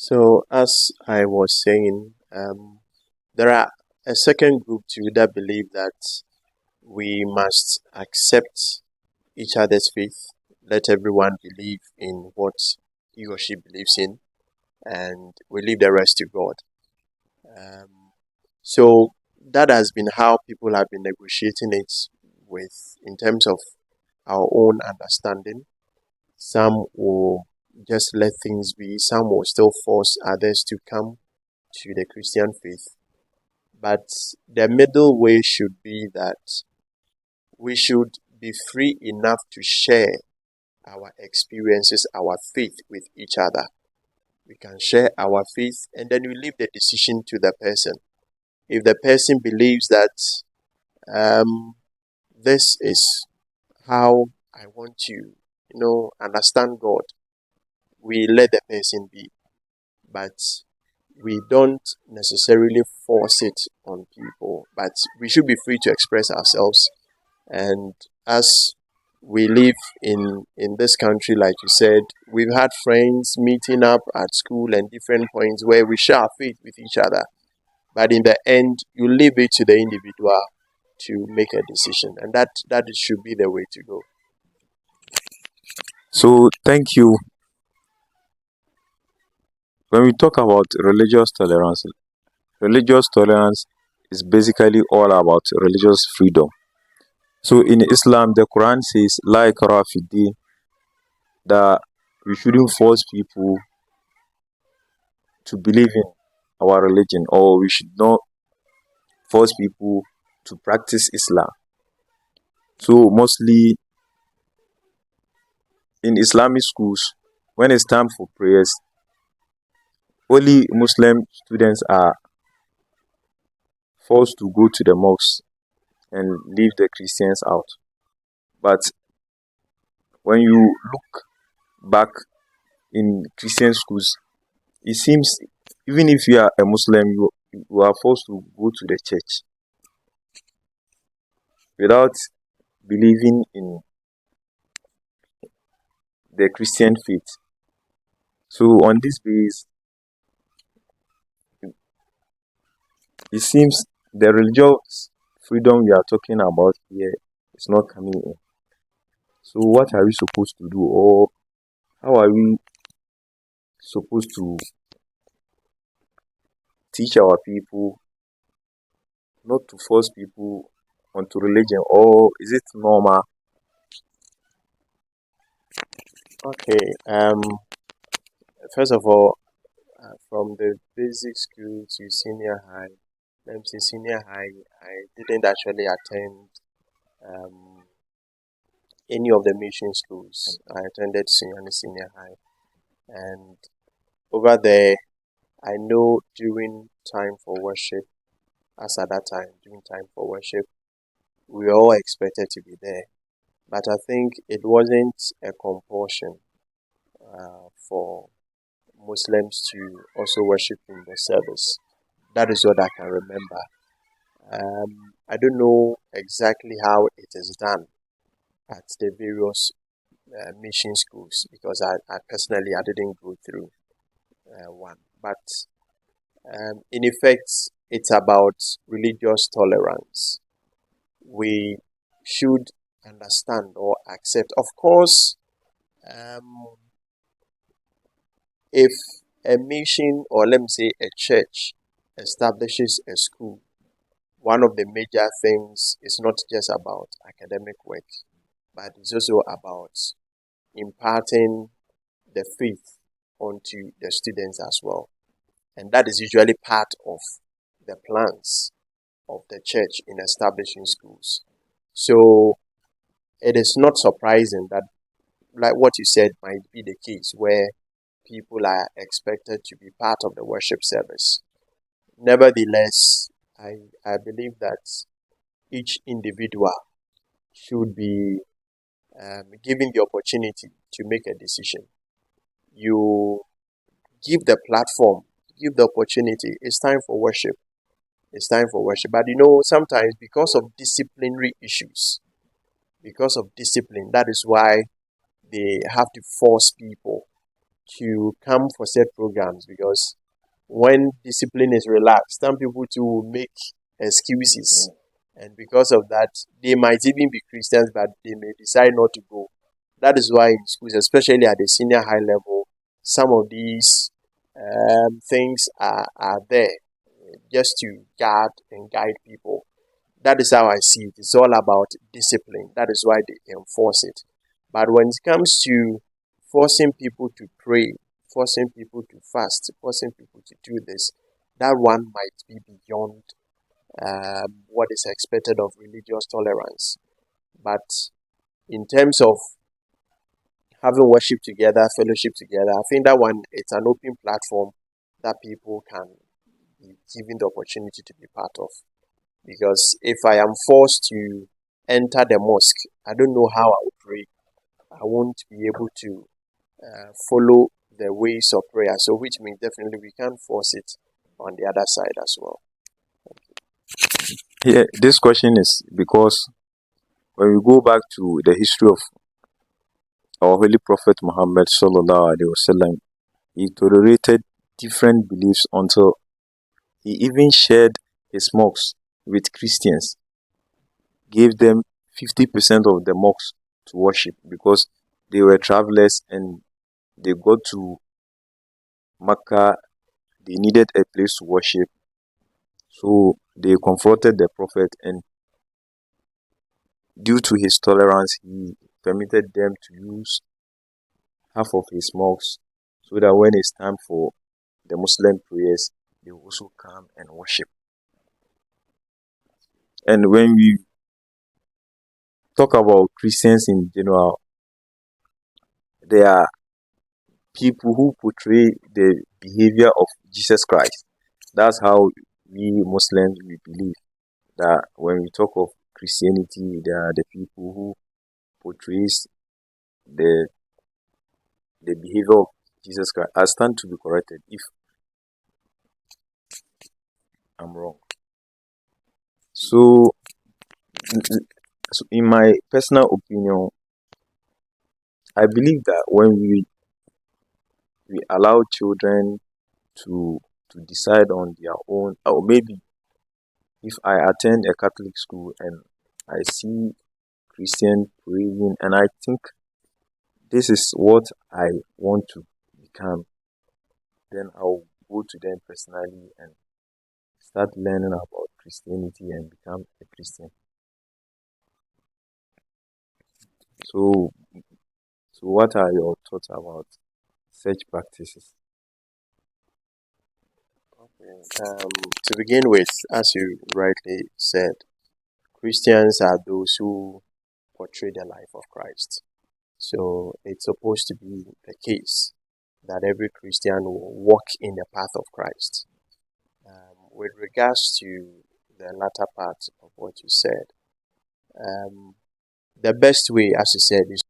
So, as I was saying, there are a second group too that believe that we must accept each other's faith, let everyone believe in what he or she believes in, and we leave the rest to God. Um, so, that has been how people have been negotiating it with, in terms of our own understanding. Some will just let things be, some will still force others to come to the Christian faith. But the middle way should be that we should be free enough to share our experiences, our faith with each other. We can share our faith and then we leave the decision to the person. If the person believes that um, this is how I want to, understand God, we let the person be. But we don't necessarily force it on people, but we should be free to express ourselves. And as we live in this country, like you said, we've had friends meeting up at school and different points where we share our faith with each other. But in the end, you leave it to the individual to make a decision, and that should be the way to go. So, thank you. When we talk about religious tolerance is basically all about religious freedom. So, in Islam, the Quran says, La ikraha fi din, that we shouldn't force people to believe in our religion, or we should not force people to practice Islam. So, mostly in Islamic schools, when it's time for prayers, only Muslim students are forced to go to the mosque and leave the Christians out. But when you look back in Christian schools, it seems even if you are a Muslim, you are forced to go to the church without believing in the Christian faith. So on this base, it seems the religious freedom we are talking about here is not coming in. So what are we supposed to do, or how are we supposed to teach our people not to force people onto religion, or is it normal? Okay. First of all, from the basic school to senior high, let me say senior high, I didn't actually attend um, any of the mission schools. I attended senior high, and over there, I know during time for worship, as at that time, during time for worship, we were all expected to be there. But I think it wasn't a compulsion for Muslims to also worship in the service. That is what I can remember. I don't know exactly how it is done at the various mission schools because I personally I didn't go through one. But in effect, it's about religious tolerance. We should understand or accept. Of course, um, if a mission or let me say a church establishes a school, one of the major things is not just about academic work, but it's also about imparting the faith onto the students as well. And that is usually part of the plans of the church in establishing schools. So it is not surprising that, like what you said, might be the case where people are expected to be part of the worship service. Nevertheless, I believe that each individual should be given the opportunity to make a decision. You give the platform, give the opportunity. It's time for worship. It's time for worship. But sometimes because of disciplinary issues, because of discipline, that is why they have to force people. to come for set programs, because when discipline is relaxed, some people too will make excuses. And because of that, they might even be Christians, but they may decide not to go. That is why in schools, especially at the senior high level, some of these things are there just to guard and guide people. That is how I see it. It's all about discipline. That is why they enforce it. But when it comes to forcing people to pray, forcing people to fast, forcing people to do this, that one might be beyond what is expected of religious tolerance. But in terms of having worship together, fellowship together, I think that one, it's an open platform that people can be given the opportunity to be part of. Because if I am forced to enter the mosque, I don't know how I will pray. I won't be able to follow the ways of prayer. So, which means definitely we can't force it on the other side as well. Yeah, this question is because when we go back to the history of our Holy Prophet Muhammad sallallahu alaihi wasallam, he tolerated different beliefs until he even shared his mosques with Christians, gave them 50% of the mosques to worship because they were travelers and they got to Makkah, they needed a place to worship. So they confronted the Prophet, and due to his tolerance, he permitted them to use half of his mosques so that when it's time for the Muslim prayers, they will also come and worship. And when we talk about Christians in general, there are people who portray the behavior of Jesus Christ. That's how we Muslims we believe that when we talk of Christianity, there are the people who portrays the behavior of Jesus Christ. I stand to be corrected if I'm wrong. So, in my personal opinion, I believe that when we allow children to decide on their own, or maybe if I attend a Catholic school and I see Christian praying, and I think this is what I want to become, then I'll go to them personally and start learning about Christianity and become a Christian. So, what are your thoughts about such practices? To begin with, as you rightly said, Christians are those who portray the life of Christ. So it's supposed to be the case that every Christian will walk in the path of Christ. With regards to the latter part of what you said, the best way, as you said, is